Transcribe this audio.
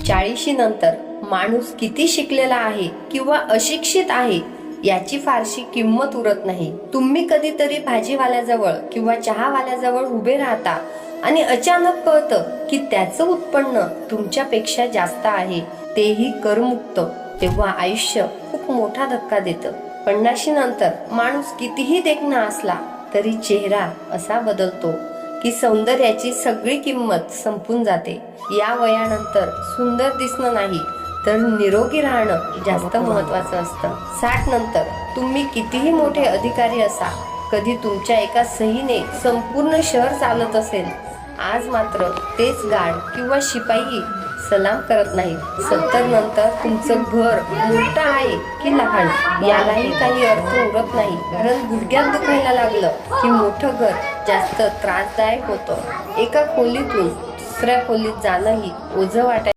40 नंतर माणूस किती शिकलेला आहे किंवा अशिक्षित आहे याची फारशी किंमत उरत नाही। तुम्ही कधीतरी भाजीवाल्याजवळ किंवा चहावाल्याजवळ उभे राहता आणि अचानक कळतं की त्याचं उत्पन्न तुमच्यापेक्षा जास्त आहे, तेही करमुक्त। तेव्हा आयुष्य खूप मोठा धक्का देतं। 50 नंतर माणूस कितीही देखणा असला तरी चेहरा असा बदलतो की सौंदर्याची सगळी किंमत संपून जाते। या वयानंतर सुंदर दिसणं नाही तर निरोगी राहणं जास्त महत्वाचं असतं। 60 नंतर तुम्ही कितीही मोठे अधिकारी असा, कधी तुमच्या एका सहीने संपूर्ण शहर चालत असेल, आज मात्र तेच गार्ड किंवा शिपाई सलाम करत नाही। 70 नंतर तुमचं घर मोठं आहे की लहान यालाही काही अर्थ उरत नाही, कारण गुडघ्यात दुखायला लागलं की मोठं घर जास्त त्रासदायक होतं। एका खोलीतून दुसऱ्या खोलीत जाणंही ओझं वाटायचं।